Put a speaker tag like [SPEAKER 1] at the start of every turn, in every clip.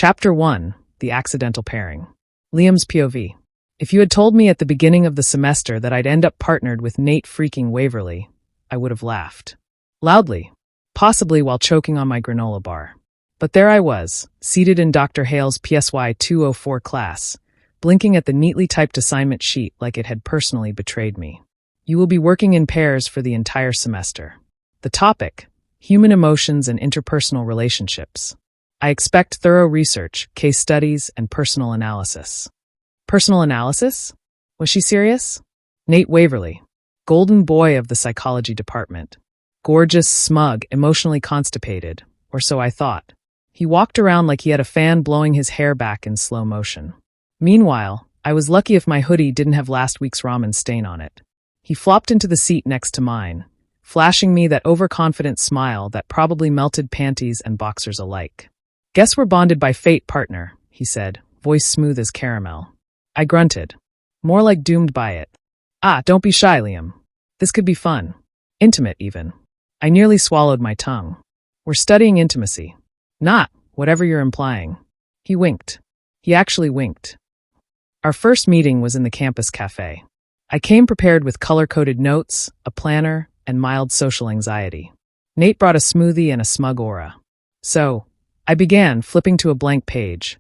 [SPEAKER 1] Chapter 1, The Accidental Pairing. Liam's POV. If you had told me at the beginning of the semester that I'd end up partnered with Nate freaking Waverly, I would have laughed. Loudly, possibly while choking on my granola bar. But there I was, seated in Dr. Hale's PSY 204 class, blinking at the neatly typed assignment sheet like it had personally betrayed me. You will be working in pairs for the entire semester. The topic: human emotions and interpersonal relationships. I expect thorough research, case studies, and personal analysis. Personal analysis? Was she serious? Nate Waverly, golden boy of the psychology department. Gorgeous, smug, emotionally constipated, or so I thought. He walked around like he had a fan blowing his hair back in slow motion. Meanwhile, I was lucky if my hoodie didn't have last week's ramen stain on it. He flopped into the seat next to mine, flashing me that overconfident smile that probably melted panties and boxers alike. "Guess we're bonded by fate, partner," he said, voice smooth as caramel. I grunted. More like doomed by it. Don't be shy, Liam. This could be fun. Intimate, even. I nearly swallowed my tongue. We're studying intimacy. Not whatever you're implying. He winked. He actually winked. Our first meeting was in the campus cafe. I came prepared with color-coded notes, a planner, and mild social anxiety. Nate brought a smoothie and a smug aura. So, I began, flipping to a blank page.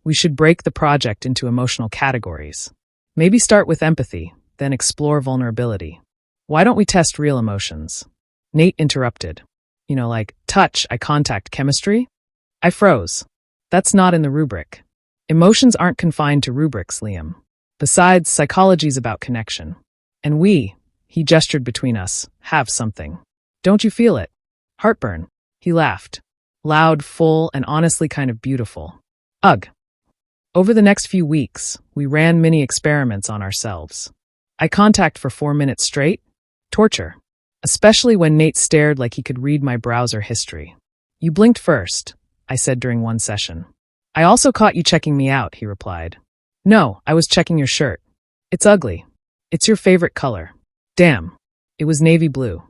[SPEAKER 1] We should break the project into emotional categories. Maybe start with empathy, then explore vulnerability. Why don't we test real emotions? Nate interrupted. Like touch, eye contact, chemistry? I froze. That's not in the rubric. Emotions aren't confined to rubrics, Liam. Besides, psychology's about connection. And we, he gestured between us, have something. Don't you feel it? Heartburn. He laughed. Loud, full, and honestly kind of beautiful. Ugh. Over the next few weeks, we ran mini experiments on ourselves. Eye contact for 4 minutes straight? Torture. Especially when Nate stared like he could read my browser history. You blinked first, I said during one session. I also caught you checking me out, he replied. No, I was checking your shirt. It's ugly. It's your favorite color. Damn. It was navy blue.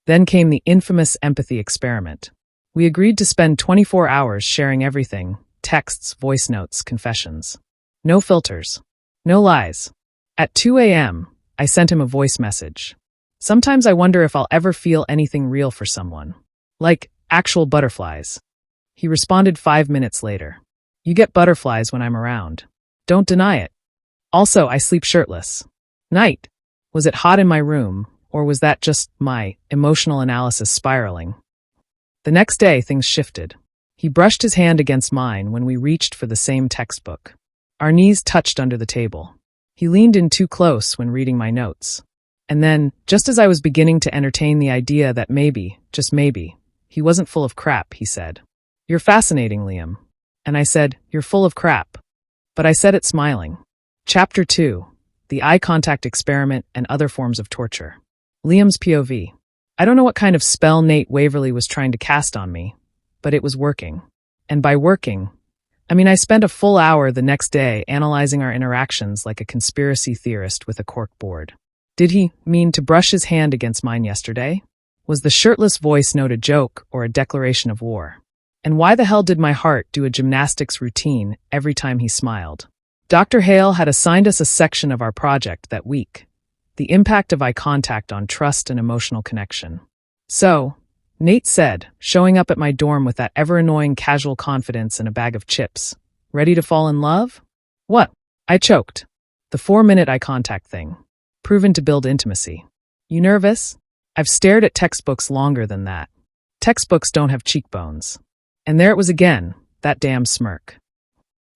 [SPEAKER 1] Then came the infamous empathy experiment. We agreed to spend 24 hours sharing everything: texts, voice notes, confessions. No filters. No lies. At 2 a.m., I sent him a voice message. Sometimes I wonder if I'll ever feel anything real for someone. Like actual butterflies. He responded 5 minutes later. You get butterflies when I'm around. Don't deny it. Also, I sleep shirtless. Night. Was it hot in my room, or was that just my emotional analysis spiraling? The next day, things shifted. He brushed his hand against mine when we reached for the same textbook. Our knees touched under the table. He leaned in too close when reading my notes. And then, just as I was beginning to entertain the idea that maybe, just maybe, he wasn't full of crap, he said, "You're fascinating, Liam." And I said, "You're full of crap." But I said it smiling. Chapter 2, The Eye Contact Experiment and Other Forms of Torture. Liam's POV. I don't know what kind of spell Nate Waverly was trying to cast on me, but it was working. And by working, I mean I spent a full hour the next day analyzing our interactions like a conspiracy theorist with a cork board. Did he mean to brush his hand against mine yesterday? Was the shirtless voice note a joke or a declaration of war? And why the hell did my heart do a gymnastics routine every time he smiled? Dr. Hale had assigned us a section of our project that week: the impact of eye contact on trust and emotional connection. So, Nate said, showing up at my dorm with that ever-annoying casual confidence and a bag of chips, ready to fall in love? What? I choked. The 4-minute eye contact thing. Proven to build intimacy. You nervous? I've stared at textbooks longer than that. Textbooks don't have cheekbones. And there it was again, that damn smirk.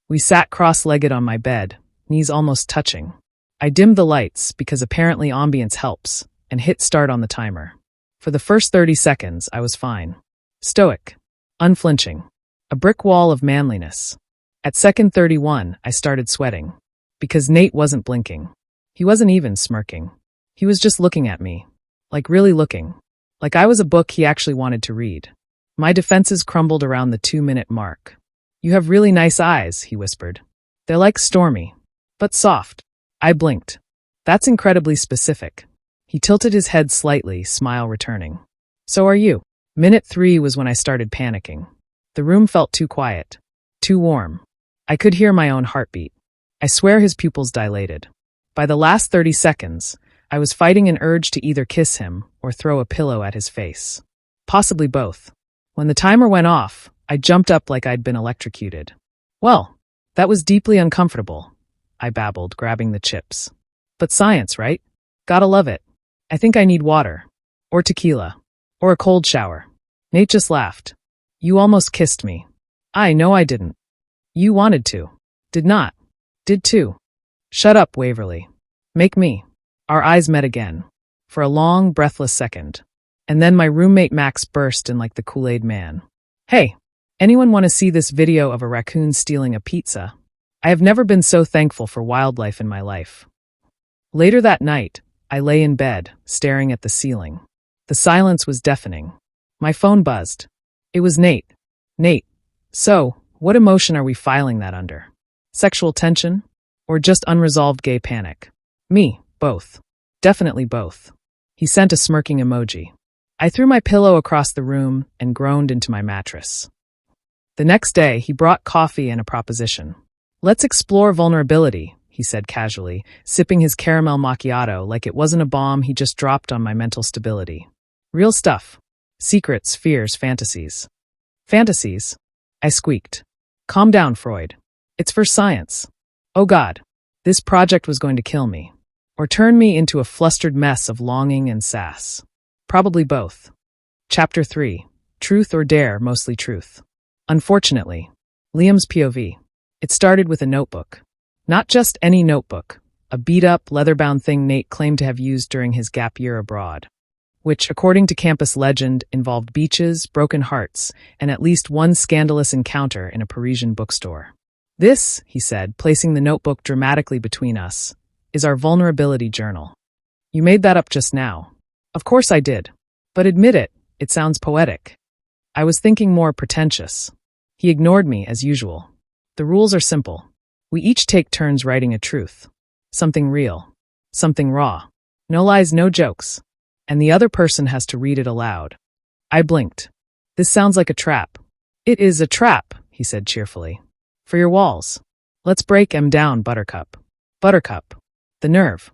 [SPEAKER 1] We sat cross-legged on my bed, knees almost touching. I dimmed the lights because apparently ambience helps, and hit start on the timer. For the first 30 seconds, I was fine. Stoic. Unflinching. A brick wall of manliness. At second 31, I started sweating. Because Nate wasn't blinking. He wasn't even smirking. He was just looking at me. Like really looking. Like I was a book he actually wanted to read. My defenses crumbled around the 2-minute mark. You have really nice eyes, he whispered. They're like stormy. But soft. I blinked. That's incredibly specific. He tilted his head slightly, smile returning. So are you. Minute 3 was when I started panicking. The room felt too quiet. Too warm. I could hear my own heartbeat. I swear his pupils dilated. By the last 30 seconds, I was fighting an urge to either kiss him or throw a pillow at his face. Possibly both. When the timer went off, I jumped up like I'd been electrocuted. Well, that was deeply uncomfortable, I babbled, grabbing the chips. But science, right? Gotta love it. I think I need water. Or tequila. Or a cold shower. Nate just laughed. You almost kissed me. No, I didn't. You wanted to. Did not. Did too. Shut up, Waverly. Make me. Our eyes met again. For a long, breathless second. And then my roommate Max burst in like the Kool-Aid man. Hey, anyone want to see this video of a raccoon stealing a pizza? I have never been so thankful for wildlife in my life. Later that night, I lay in bed, staring at the ceiling. The silence was deafening. My phone buzzed. It was Nate. Nate, so, what emotion are we filing that under? Sexual tension? Or just unresolved gay panic? Me, both. Definitely both. He sent a smirking emoji. I threw my pillow across the room and groaned into my mattress. The next day, he brought coffee and a proposition. Let's explore vulnerability, he said casually, sipping his caramel macchiato like it wasn't a bomb he just dropped on my mental stability. Real stuff. Secrets, fears, fantasies. Fantasies? I squeaked. Calm down, Freud. It's for science. Oh God, this project was going to kill me. Or turn me into a flustered mess of longing and sass. Probably both. Chapter 3. Truth or Dare, mostly truth. Unfortunately, Liam's POV. It started with a notebook. Not just any notebook, a beat-up, leather-bound thing Nate claimed to have used during his gap year abroad, which, according to campus legend, involved beaches, broken hearts, and at least one scandalous encounter in a Parisian bookstore. This, he said, placing the notebook dramatically between us, is our vulnerability journal. You made that up just now. Of course I did. But admit it, it sounds poetic. I was thinking more pretentious. He ignored me, as usual. The rules are simple. We each take turns writing a truth. Something real. Something raw. No lies, no jokes. And the other person has to read it aloud. I blinked. This sounds like a trap. It is a trap, he said cheerfully. For your walls. Let's break 'em down, Buttercup. Buttercup. The nerve.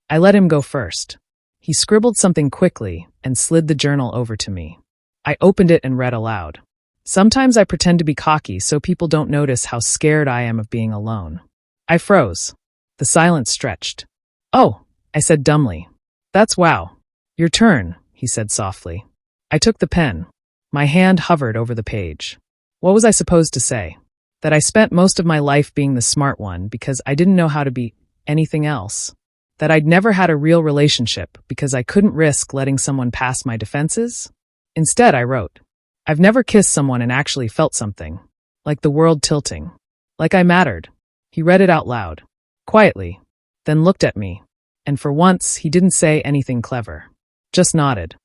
[SPEAKER 1] I let him go first. He scribbled something quickly and slid the journal over to me. I opened it and read aloud. Sometimes I pretend to be cocky so people don't notice how scared I am of being alone. I froze. The silence stretched. Oh, I said dumbly. That's wow. Your turn, he said softly. I took the pen. My hand hovered over the page. What was I supposed to say? That I spent most of my life being the smart one because I didn't know how to be anything else? That I'd never had a real relationship because I couldn't risk letting someone pass my defenses? Instead, I wrote, I've never kissed someone and actually felt something. Like the world tilting. Like I mattered. He read it out loud. Quietly. Then looked at me. And for once, he didn't say anything clever. Just nodded.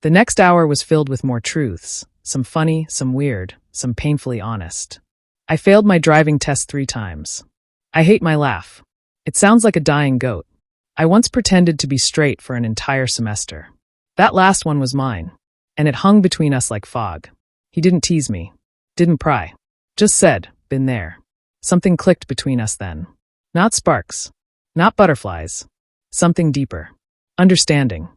[SPEAKER 1] The next hour was filled with more truths. Some funny, some weird, some painfully honest. I failed my driving test 3 times. I hate my laugh. It sounds like a dying goat. I once pretended to be straight for an entire semester. That last one was mine. And it hung between us like fog. He didn't tease me. Didn't pry. Just said, been there. Something clicked between us then. Not sparks. Not butterflies. Something deeper. Understanding.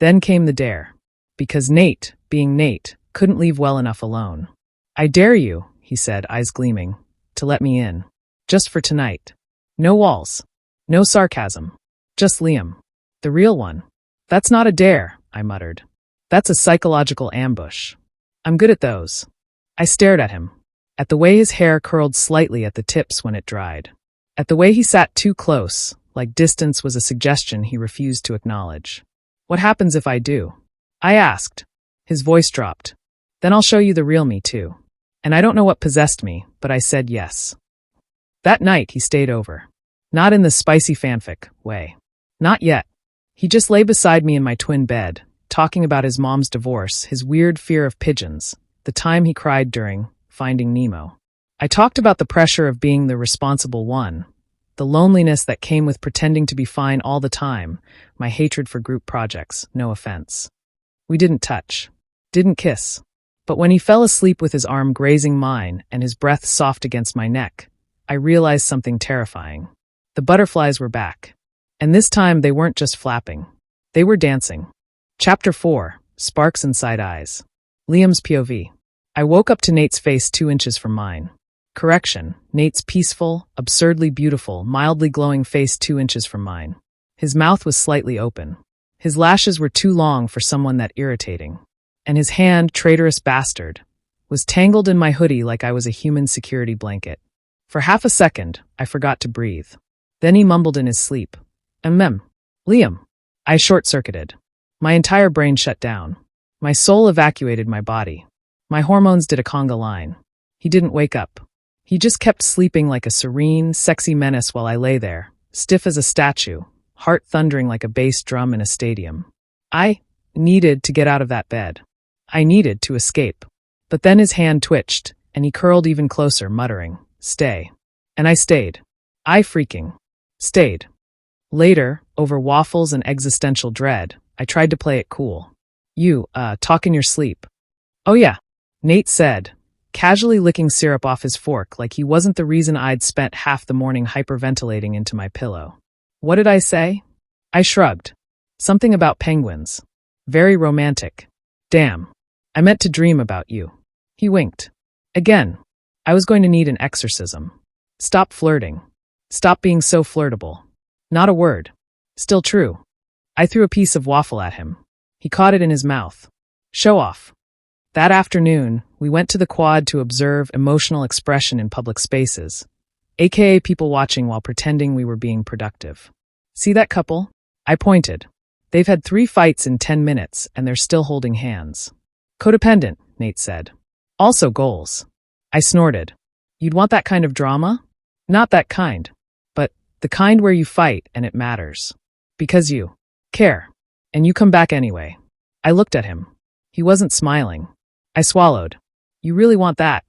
[SPEAKER 1] Then came the dare. Because Nate, being Nate, couldn't leave well enough alone. I dare you, he said, eyes gleaming, to let me in. Just for tonight. No walls. No sarcasm. Just Liam. The real one. That's not a dare, I muttered. That's a psychological ambush. I'm good at those. I stared at him. At the way his hair curled slightly at the tips when it dried. At the way he sat too close, like distance was a suggestion he refused to acknowledge. What happens if I do? I asked. His voice dropped. Then I'll show you the real me too. And I don't know what possessed me, but I said yes. That night he stayed over. Not in the spicy fanfic way. Not yet. He just lay beside me in my twin bed, talking about his mom's divorce, his weird fear of pigeons, the time he cried during Finding Nemo. I talked about the pressure of being the responsible one, the loneliness that came with pretending to be fine all the time, my hatred for group projects, no offense. We didn't touch. Didn't kiss. But when he fell asleep with his arm grazing mine and his breath soft against my neck, I realized something terrifying. The butterflies were back. And this time they weren't just flapping. They were dancing. Chapter 4, Sparks Inside Eyes. Liam's POV. I woke up to Nate's face 2 inches from mine. Correction, Nate's peaceful, absurdly beautiful, mildly glowing face 2 inches from mine. His mouth was slightly open. His lashes were too long for someone that irritating. And his hand, traitorous bastard, was tangled in my hoodie like I was a human security blanket. For half a second, I forgot to breathe. Then he mumbled in his sleep. Liam. I short-circuited. My entire brain shut down. My soul evacuated my body. My hormones did a conga line. He didn't wake up. He just kept sleeping like a serene, sexy menace while I lay there, stiff as a statue, heart thundering like a bass drum in a stadium. I needed to get out of that bed. I needed to escape. But then his hand twitched, and he curled even closer, muttering, "Stay." And I stayed. I freaking stayed. Later, over waffles and existential dread, I tried to play it cool. You, talk in your sleep. Oh yeah, Nate said, casually licking syrup off his fork like he wasn't the reason I'd spent half the morning hyperventilating into my pillow. What did I say? I shrugged. Something about penguins. Very romantic. Damn. I meant to dream about you. He winked. Again. I was going to need an exorcism. Stop flirting. Stop being so flirtable. Not a word. Still true. I threw a piece of waffle at him. He caught it in his mouth. Show off. That afternoon, we went to the quad to observe emotional expression in public spaces, aka people watching while pretending we were being productive. See that couple? I pointed. They've had 3 fights in 10 minutes, and they're still holding hands. Codependent, Nate said. Also goals. I snorted. You'd want that kind of drama? Not that kind. But the kind where you fight and it matters. Because you care. And you come back anyway. I looked at him. He wasn't smiling. I swallowed. You really want that?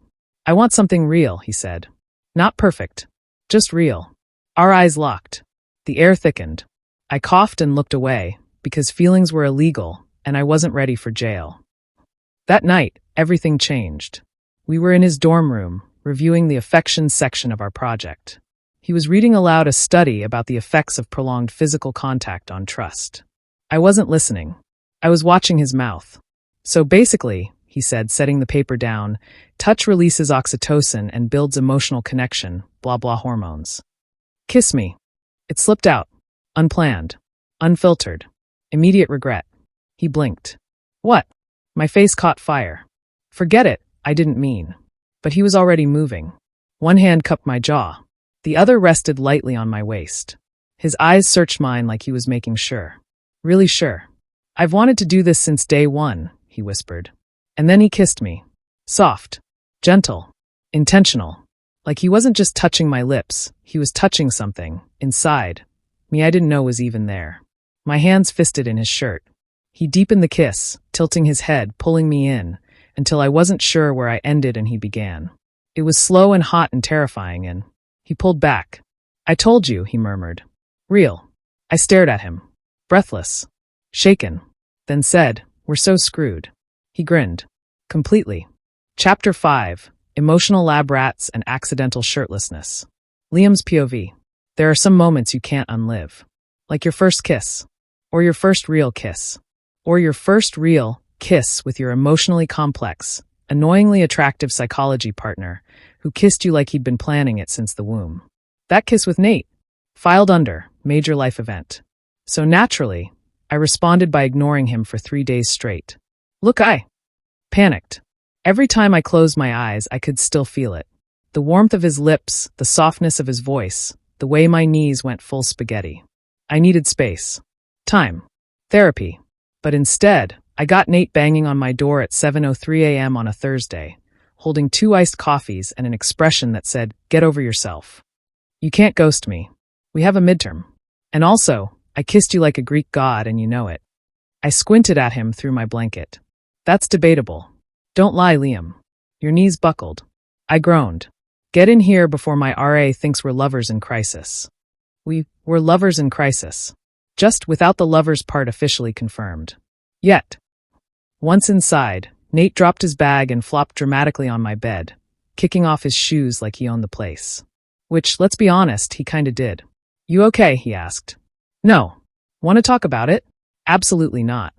[SPEAKER 1] I want something real, he said. Not perfect. Just real. Our eyes locked. The air thickened. I coughed and looked away, because feelings were illegal, and I wasn't ready for jail. That night, everything changed. We were in his dorm room, reviewing the affections section of our project. He was reading aloud a study about the effects of prolonged physical contact on trust. I wasn't listening. I was watching his mouth. So basically, he said, setting the paper down, touch releases oxytocin and builds emotional connection, blah blah hormones. Kiss me. It slipped out. Unplanned. Unfiltered. Immediate regret. He blinked. What? My face caught fire. Forget it, I didn't mean. But he was already moving. One hand cupped my jaw. The other rested lightly on my waist. His eyes searched mine like he was making sure. Really sure. I've wanted to do this since day one, he whispered. And then he kissed me. Soft. Gentle. Intentional. Like he wasn't just touching my lips, he was touching something, inside. Me I didn't know was even there. My hands fisted in his shirt. He deepened the kiss, tilting his head, pulling me in, until I wasn't sure where I ended and he began. It was slow and hot and terrifying, and he pulled back. I told you, he murmured. Real. I stared at him. Breathless. Shaken. Then said, we're so screwed. He grinned. Completely. Chapter 5. Emotional lab rats and accidental shirtlessness. Liam's POV. There are some moments you can't unlive. Like your first kiss. Or your first real kiss. Or your first real kiss with your emotionally complex, annoyingly attractive psychology partner who kissed you like he'd been planning it since the womb. That kiss with Nate. Filed under, major life event. So naturally, I responded by ignoring him for 3 days straight. Look, I panicked. Every time I closed my eyes, I could still feel it. The warmth of his lips, the softness of his voice, the way my knees went full spaghetti. I needed space. Time. Therapy. But instead, I got Nate banging on my door at 7:03 a.m. on a Thursday, holding 2 iced coffees and an expression that said, get over yourself. You can't ghost me. We have a midterm. And also, I kissed you like a Greek god and you know it. I squinted at him through my blanket. That's debatable. Don't lie, Liam. Your knees buckled. I groaned. Get in here before my RA thinks we're lovers in crisis. We were lovers in crisis. Just without the lovers part officially confirmed. Yet. Once inside, Nate dropped his bag and flopped dramatically on my bed, kicking off his shoes like he owned the place. Which, let's be honest, he kinda did. "You okay?" he asked. "No. Want to talk about it?" "Absolutely not."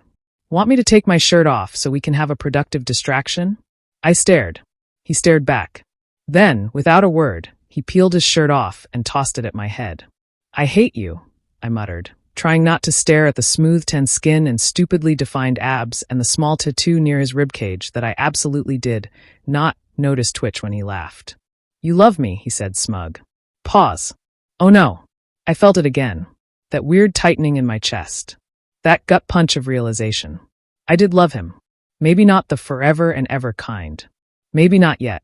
[SPEAKER 1] "Want me to take my shirt off so we can have a productive distraction?" I stared. He stared back. Then, without a word, he peeled his shirt off and tossed it at my head. "I hate you," I muttered, trying not to stare at the smooth tan skin and stupidly defined abs and the small tattoo near his ribcage that I absolutely did not notice twitch when he laughed. "You love me," he said, smug. Pause. Oh no. I felt it again. That weird tightening in my chest. That gut punch of realization. I did love him. Maybe not the forever and ever kind. Maybe not yet.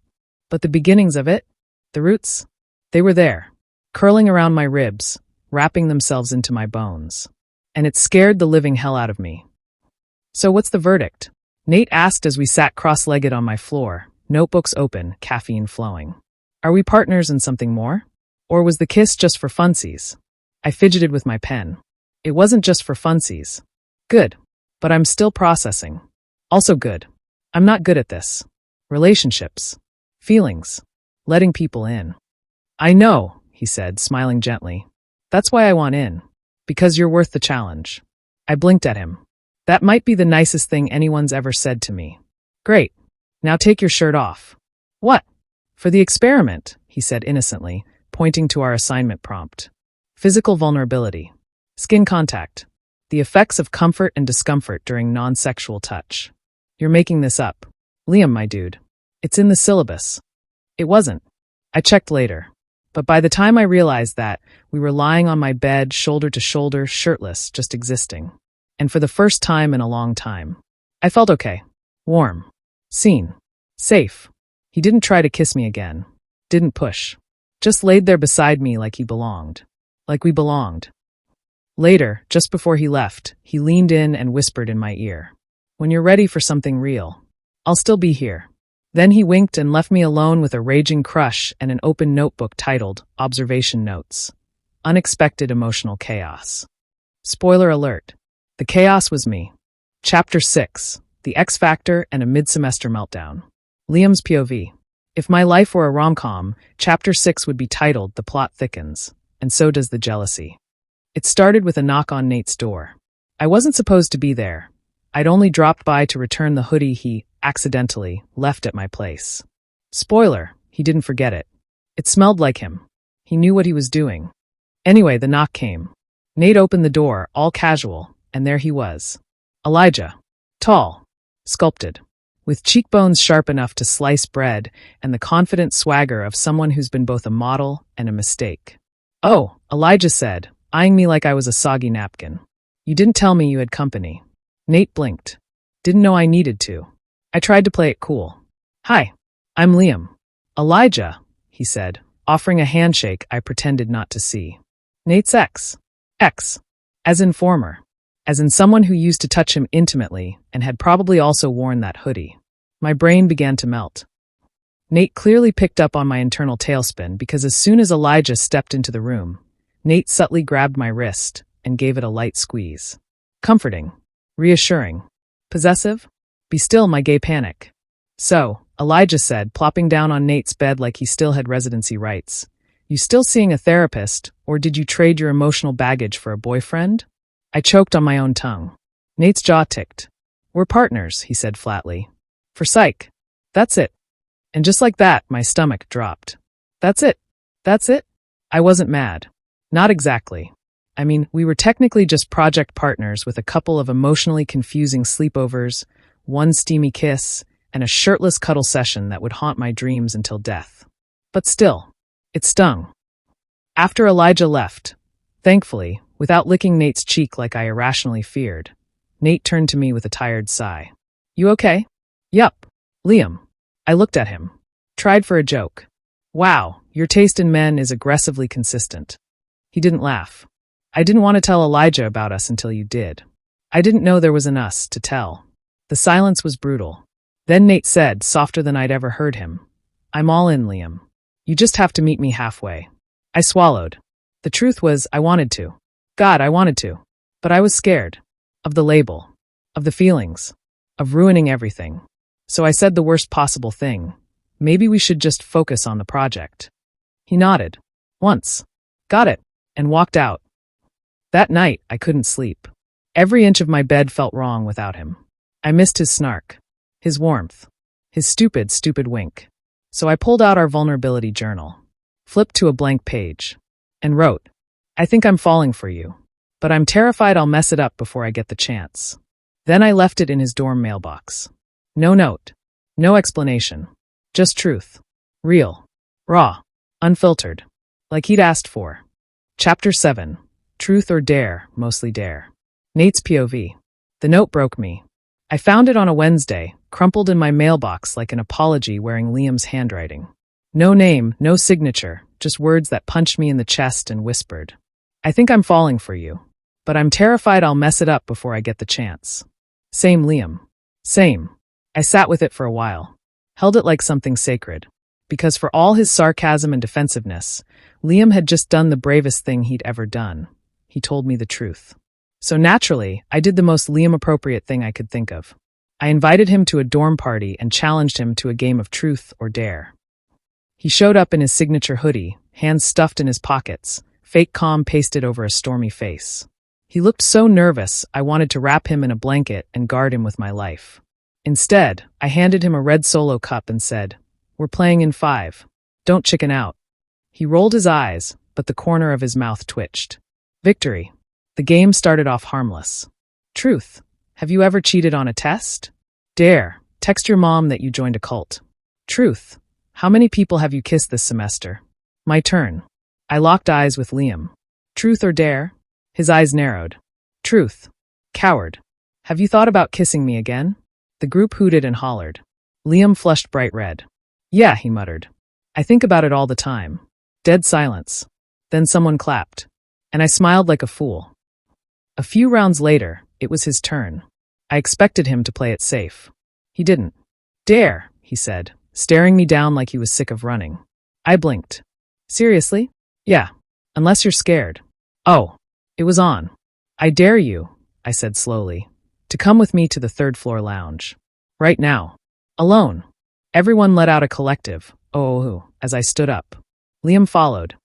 [SPEAKER 1] But the beginnings of it? The roots? They were there. Curling around my ribs, wrapping themselves into my bones. And it scared the living hell out of me. "So what's the verdict?" Nate asked as we sat cross-legged on my floor, notebooks open, caffeine flowing. "Are we partners in something more? Or was the kiss just for funsies?" I fidgeted with my pen. It wasn't just for funsies. Good. But I'm still processing. Also good. I'm not good at this. Relationships. Feelings. Letting people in. "I know," he said, smiling gently. "That's why I want in. Because you're worth the challenge." I blinked at him. That might be the nicest thing anyone's ever said to me. "Great. Now take your shirt off." "What?" "For the experiment," he said innocently, pointing to our assignment prompt. Physical vulnerability. Skin contact. The effects of comfort and discomfort during non-sexual touch. "You're making this up." "Liam, my dude. It's in the syllabus." It wasn't. I checked later. But by the time I realized that, we were lying on my bed, shoulder to shoulder, shirtless, just existing. And for the first time in a long time. I felt okay. Warm. Seen. Safe. He didn't try to kiss me again. Didn't push. Just laid there beside me like he belonged. Like we belonged. Later, just before he left, he leaned in and whispered in my ear. "When you're ready for something real, I'll still be here." Then he winked and left me alone with a raging crush and an open notebook titled Observation Notes. Unexpected emotional chaos. Spoiler alert. The chaos was me. Chapter 6. The X Factor and a Mid-Semester Meltdown. Liam's POV. If my life were a rom-com, Chapter 6 would be titled The Plot Thickens, and so does the jealousy. It started with a knock on Nate's door. I wasn't supposed to be there. I'd only dropped by to return the hoodie he, accidentally, left at my place. Spoiler, he didn't forget it. It smelled like him. He knew what he was doing. Anyway, the knock came. Nate opened the door, all casual, and there he was. Elijah. Tall. Sculpted. With cheekbones sharp enough to slice bread and the confident swagger of someone who's been both a model and a mistake. "Oh," Elijah said, eyeing me like I was a soggy napkin. "You didn't tell me you had company." Nate blinked. Didn't know I needed to. I tried to play it cool. "Hi, I'm Liam." "Elijah," he said, offering a handshake I pretended not to see. "Nate's ex." Ex. As in former. As in someone who used to touch him intimately and had probably also worn that hoodie. My brain began to melt. Nate clearly picked up on my internal tailspin because as soon as Elijah stepped into the room, Nate subtly grabbed my wrist and gave it a light squeeze. Comforting. Reassuring. Possessive? Be still, my gay panic. "So," Elijah said, plopping down on Nate's bed like he still had residency rights. "You still seeing a therapist, or did you trade your emotional baggage for a boyfriend?" I choked on my own tongue. Nate's jaw ticked. "We're partners," he said flatly. "For psych. That's it." And just like that, my stomach dropped. That's it. That's it? I wasn't mad. Not exactly. I mean, we were technically just project partners with a couple of emotionally confusing sleepovers, one steamy kiss, and a shirtless cuddle session that would haunt my dreams until death. But still, it stung. After Elijah left, thankfully, without licking Nate's cheek like I irrationally feared, Nate turned to me with a tired sigh. "You okay?" "Yup. Liam." I looked at him. Tried for a joke. "Wow, your taste in men is aggressively consistent." He didn't laugh. "I didn't want to tell Elijah about us until you did. I didn't know there was an us to tell." The silence was brutal. Then Nate said, softer than I'd ever heard him, "I'm all in, Liam. You just have to meet me halfway." I swallowed. The truth was, I wanted to. God, I wanted to. But I was scared. Of the label. Of the feelings. Of ruining everything. So I said the worst possible thing. Maybe we should just focus on the project. He nodded. Once. Got it. And walked out. That night, I couldn't sleep. Every inch of my bed felt wrong without him. I missed his snark. His warmth. His stupid, stupid wink. So I pulled out our vulnerability journal, flipped to a blank page, and wrote, I think I'm falling for you, but I'm terrified I'll mess it up before I get the chance. Then I left it in his dorm mailbox. No note. No explanation. Just truth. Real. Raw. Unfiltered. Like he'd asked for. Chapter 7. Truth or Dare, Mostly Dare. Nate's POV. The note broke me. I found it on a Wednesday, crumpled in my mailbox like an apology wearing Liam's handwriting. No name, no signature, just words that punched me in the chest and whispered, I think I'm falling for you, but I'm terrified I'll mess it up before I get the chance. Same, Liam. Same. I sat with it for a while, held it like something sacred, because for all his sarcasm and defensiveness, Liam had just done the bravest thing he'd ever done. He told me the truth. So naturally, I did the most Liam-appropriate thing I could think of. I invited him to a dorm party and challenged him to a game of truth or dare. He showed up in his signature hoodie, hands stuffed in his pockets, fake calm pasted over a stormy face. He looked so nervous, I wanted to wrap him in a blanket and guard him with my life. Instead, I handed him a red Solo cup and said, We're playing in 5. Don't chicken out. He rolled his eyes, but the corner of his mouth twitched. Victory. The game started off harmless. Truth. Have you ever cheated on a test? Dare. Text your mom that you joined a cult. Truth. How many people have you kissed this semester? My turn. I locked eyes with Liam. Truth or dare? His eyes narrowed. Truth. Coward. Have you thought about kissing me again? The group hooted and hollered. Liam flushed bright red. Yeah, he muttered. I think about it all the time. Dead silence. Then someone clapped. And I smiled like a fool. A few rounds later, it was his turn. I expected him to play it safe. He didn't. Dare, he said, staring me down like he was sick of running. I blinked. Seriously? Yeah. Unless you're scared. Oh. It was on. I dare you, I said slowly, to come with me to the third-floor lounge. Right now. Alone. Everyone let out a collective, oh, as I stood up. Liam followed.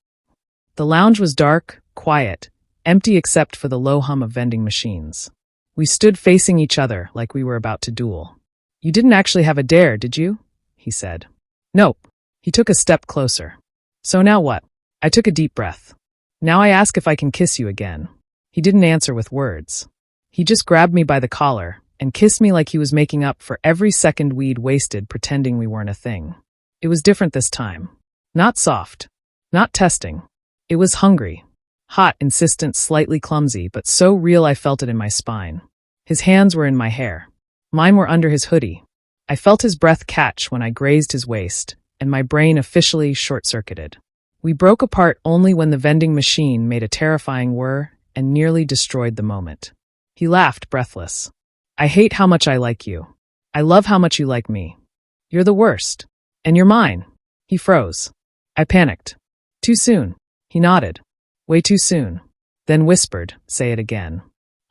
[SPEAKER 1] The lounge was dark, quiet, empty except for the low hum of vending machines. We stood facing each other like we were about to duel. You didn't actually have a dare, did you? He said. Nope. He took a step closer. So now what? I took a deep breath. Now I ask if I can kiss you again. He didn't answer with words. He just grabbed me by the collar and kissed me like he was making up for every second we'd wasted pretending we weren't a thing. It was different this time. Not soft. Not testing. It was hungry. Hot, insistent, slightly clumsy, but so real I felt it in my spine. His hands were in my hair. Mine were under his hoodie. I felt his breath catch when I grazed his waist, and my brain officially short-circuited. We broke apart only when the vending machine made a terrifying whir and nearly destroyed the moment. He laughed, breathless. I hate how much I like you. I love how much you like me. You're the worst. And you're mine. He froze. I panicked. Too soon. He nodded. Way too soon. Then whispered, say it again.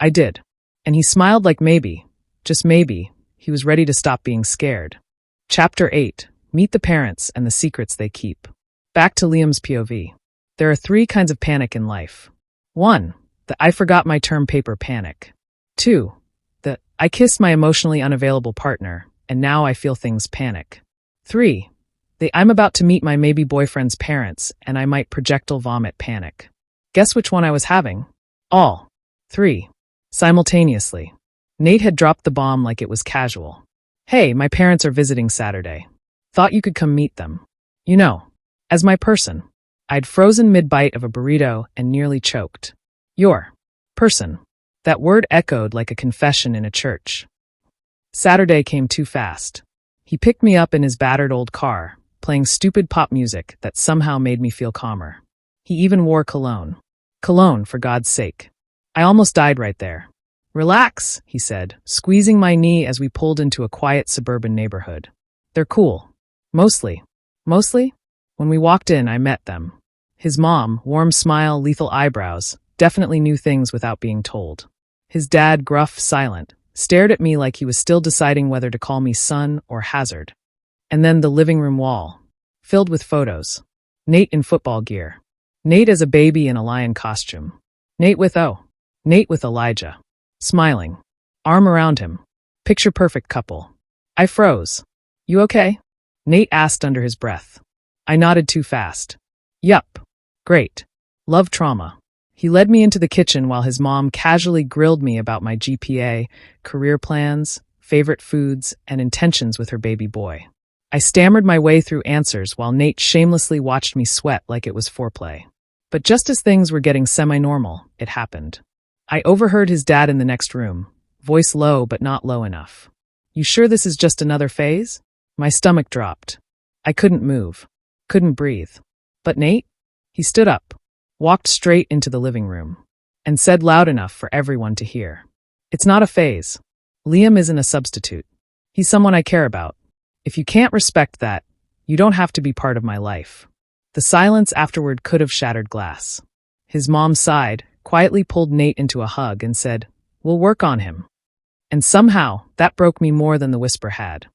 [SPEAKER 1] I did. And he smiled like maybe, just maybe, he was ready to stop being scared. Chapter 8. Meet the Parents and the Secrets They Keep. Back to Liam's POV. There are 3 kinds of panic in life. 1. The I forgot my term paper panic. 2. The I kissed my emotionally unavailable partner, and now I feel things panic. 3. The I'm about to meet my maybe boyfriend's parents, and I might projectile vomit panic. Guess which one I was having? All 3. Simultaneously. Nate had dropped the bomb like it was casual. Hey, my parents are visiting Saturday. Thought you could come meet them. You know, as my person. I'd frozen mid-bite of a burrito and nearly choked. Your person. That word echoed like a confession in a church. Saturday came too fast. He picked me up in his battered old car, playing stupid pop music that somehow made me feel calmer. He even wore cologne. Cologne, for God's sake. I almost died right there. Relax, he said, squeezing my knee as we pulled into a quiet suburban neighborhood. They're cool. Mostly. Mostly? When we walked in, I met them. His mom, warm smile, lethal eyebrows, definitely knew things without being told. His dad, gruff, silent, stared at me like he was still deciding whether to call me son or hazard. And then the living room wall, filled with photos. Nate in football gear. Nate as a baby in a lion costume. Nate with Elijah. Smiling. Arm around him. Picture-perfect couple. I froze. You okay? Nate asked under his breath. I nodded too fast. Yup. Great. Love trauma. He led me into the kitchen while his mom casually grilled me about my GPA, career plans, favorite foods, and intentions with her baby boy. I stammered my way through answers while Nate shamelessly watched me sweat like it was foreplay. But just as things were getting semi-normal, it happened. I overheard his dad in the next room, voice low but not low enough. You sure this is just another phase? My stomach dropped. I couldn't move. Couldn't breathe. But Nate? He stood up, walked straight into the living room, and said loud enough for everyone to hear. It's not a phase. Liam isn't a substitute. He's someone I care about. If you can't respect that, you don't have to be part of my life. The silence afterward could have shattered glass. His mom sighed, quietly pulled Nate into a hug and said, We'll work on him. And somehow, that broke me more than the whisper had.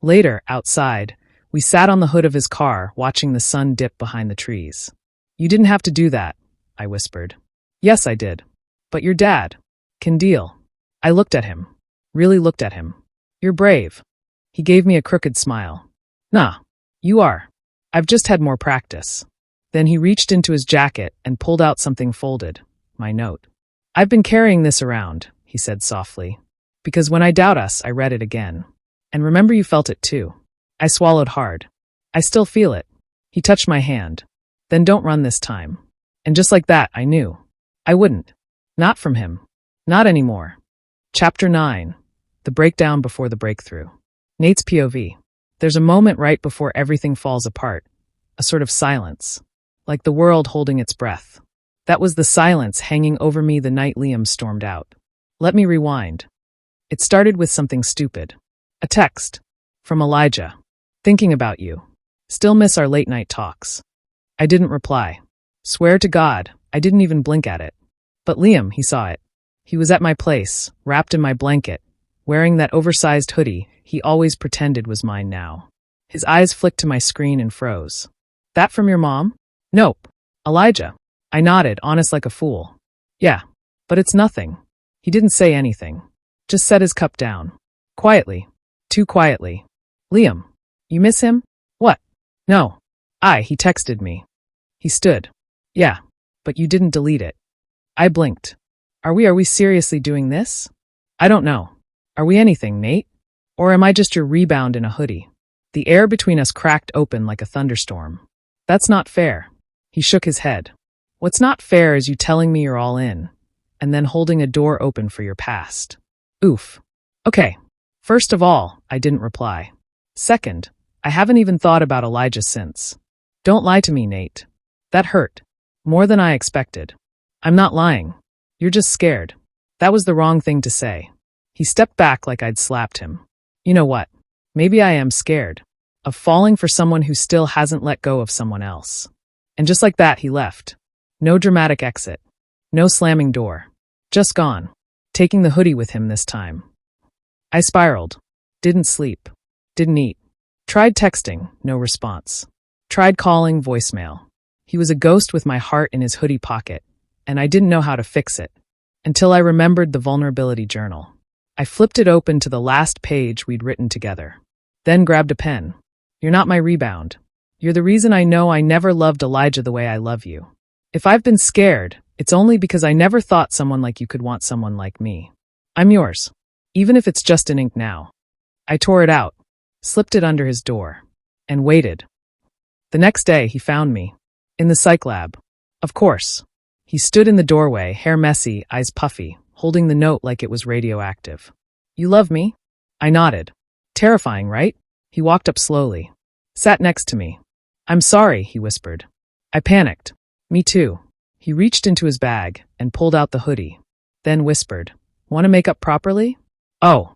[SPEAKER 1] Later, outside, we sat on the hood of his car, watching the sun dip behind the trees. You didn't have to do that, I whispered. Yes, I did. But your dad can deal. I looked at him. Really looked at him. You're brave. He gave me a crooked smile. Nah, you are. I've just had more practice. Then he reached into his jacket and pulled out something folded, my note. I've been carrying this around, he said softly. Because when I doubt us, I read it again. And remember you felt it too. I swallowed hard. I still feel it. He touched my hand. Then don't run this time. And just like that, I knew. I wouldn't. Not from him. Not anymore. Chapter 9. The breakdown before the breakthrough. Nate's POV. There's a moment right before everything falls apart. A sort of silence. Like the world holding its breath. That was the silence hanging over me the night Liam stormed out. Let me rewind. It started with something stupid. A text. From Elijah. Thinking about you. Still miss our late night talks. I didn't reply. Swear to God, I didn't even blink at it. But Liam, he saw it. He was at my place, wrapped in my blanket, wearing that oversized hoodie he always pretended was mine now. His eyes flicked to my screen and froze. That from your mom? Nope. Elijah. I nodded, honest like a fool. Yeah, but it's nothing. He didn't say anything. Just set his cup down. Quietly. Too quietly. Liam. You miss him? What? No. He texted me. He stood. Yeah, but you didn't delete it. I blinked. Are we seriously doing this? I don't know. Are we anything, Nate? Or am I just your rebound in a hoodie? The air between us cracked open like a thunderstorm. That's not fair. He shook his head. What's not fair is you telling me you're all in, and then holding a door open for your past. Oof. Okay. First of all, I didn't reply. Second, I haven't even thought about Elijah since. Don't lie to me, Nate. That hurt. More than I expected. I'm not lying. You're just scared. That was the wrong thing to say. He stepped back like I'd slapped him. You know what? Maybe I am scared. Of falling for someone who still hasn't let go of someone else. And just like that, he left. No dramatic exit. No slamming door. Just gone. Taking the hoodie with him this time. I spiraled. Didn't sleep. Didn't eat. Tried texting, no response. Tried calling, voicemail. He was a ghost with my heart in his hoodie pocket, and I didn't know how to fix it. Until I remembered the vulnerability journal. I flipped it open to the last page we'd written together. Then grabbed a pen. You're not my rebound. You're the reason I know I never loved Elijah the way I love you. If I've been scared, it's only because I never thought someone like you could want someone like me. I'm yours. Even if it's just in ink now. I tore it out, slipped it under his door, and waited. The next day, he found me. In the psych lab. Of course. He stood in the doorway, hair messy, eyes puffy, holding the note like it was radioactive. You love me? I nodded. Terrifying, right? He walked up slowly. Sat next to me. I'm sorry, he whispered. I panicked. Me too. He reached into his bag and pulled out the hoodie. Then whispered, Want to make up properly? Oh.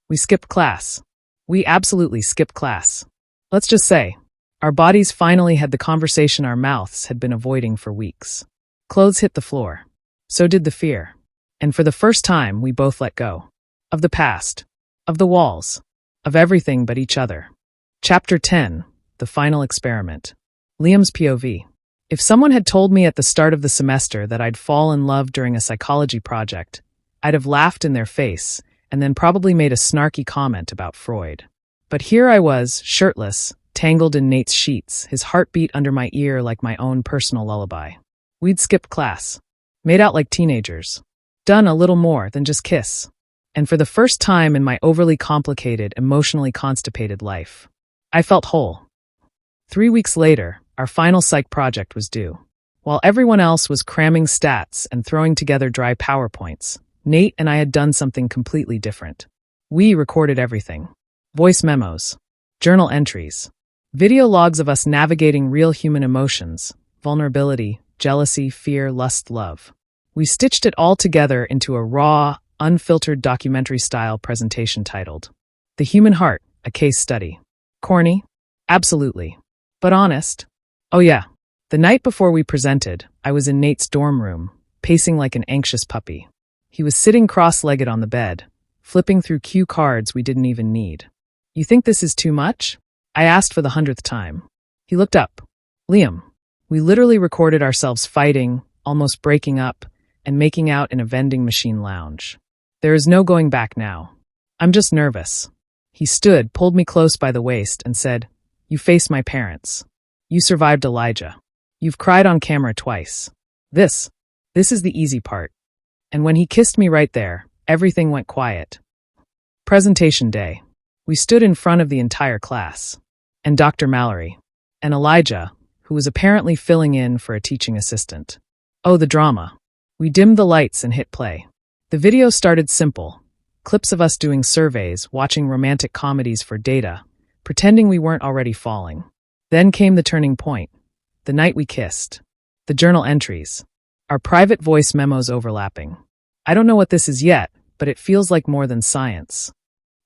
[SPEAKER 1] We skipped class. We absolutely skipped class. Let's just say, our bodies finally had the conversation our mouths had been avoiding for weeks. Clothes hit the floor. So did the fear. And for the first time, we both let go. Of the past. Of the walls. Of everything but each other. Chapter 10. The Final Experiment. Liam's POV. If someone had told me at the start of the semester that I'd fall in love during a psychology project, I'd have laughed in their face and then probably made a snarky comment about Freud. But here I was, shirtless, tangled in Nate's sheets, his heartbeat under my ear like my own personal lullaby. We'd skipped class. Made out like teenagers. Done a little more than just kiss. And for the first time in my overly complicated, emotionally constipated life, I felt whole. 3 weeks later, our final psych project was due. While everyone else was cramming stats and throwing together dry PowerPoints, Nate and I had done something completely different. We recorded everything. Voice memos, journal entries, video logs of us navigating real human emotions, vulnerability, jealousy, fear, lust, love. We stitched it all together into a raw, unfiltered documentary-style presentation titled, The Human Heart, a Case Study. Corny? Absolutely. But honest? Oh yeah. The night before we presented, I was in Nate's dorm room, pacing like an anxious puppy. He was sitting cross-legged on the bed, flipping through cue cards we didn't even need. You think this is too much? I asked for the 100th time. He looked up. Liam, we literally recorded ourselves fighting, almost breaking up, and making out in a vending machine lounge. There is no going back now. I'm just nervous. He stood, pulled me close by the waist, and said, You faced my parents. You survived Elijah. You've cried on camera twice. This is the easy part. And when he kissed me right there, everything went quiet. Presentation day. We stood in front of the entire class. And Dr. Mallory. And Elijah, who was apparently filling in for a teaching assistant. Oh, the drama. We dimmed the lights and hit play. The video started simple. Clips of us doing surveys, watching romantic comedies for data, pretending we weren't already falling. Then came the turning point. The night we kissed. The journal entries. Our private voice memos overlapping. I don't know what this is yet, but it feels like more than science.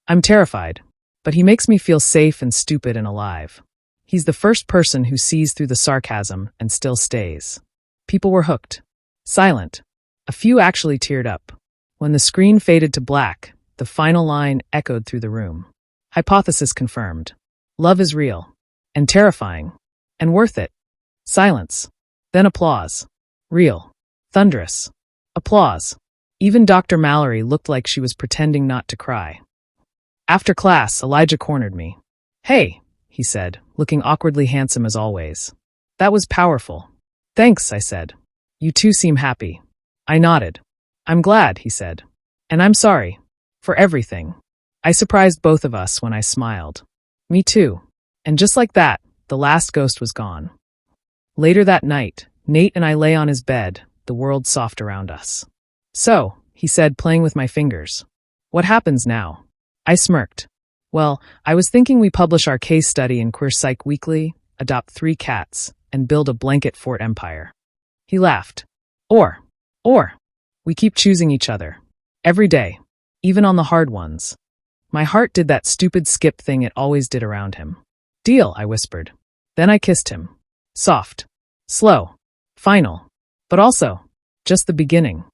[SPEAKER 1] I'm terrified, but he makes me feel safe and stupid and alive. He's the first person who sees through the sarcasm and still stays. People were hooked. Silent. A few actually teared up. When the screen faded to black, the final line echoed through the room. Hypothesis confirmed. Love is real. And terrifying. And worth it. Silence. Then applause. Real. Thunderous. Applause. Even Dr. Mallory looked like she was pretending not to cry. After class, Elijah cornered me. Hey, he said, looking awkwardly handsome as always. That was powerful. Thanks, I said. You two seem happy. I nodded. I'm glad, he said. And I'm sorry. For everything. I surprised both of us when I smiled. Me too. And just like that, the last ghost was gone. Later that night, Nate and I lay on his bed, the world soft around us. So, he said, playing with my fingers. What happens now? I smirked. Well, I was thinking we publish our case study in Queer Psych Weekly, adopt 3 cats, and build a blanket fort empire. He laughed. Or, we keep choosing each other. Every day. Even on the hard ones. My heart did that stupid skip thing it always did around him. Deal, I whispered. Then I kissed him. Soft. Slow. Final. But also, just the beginning.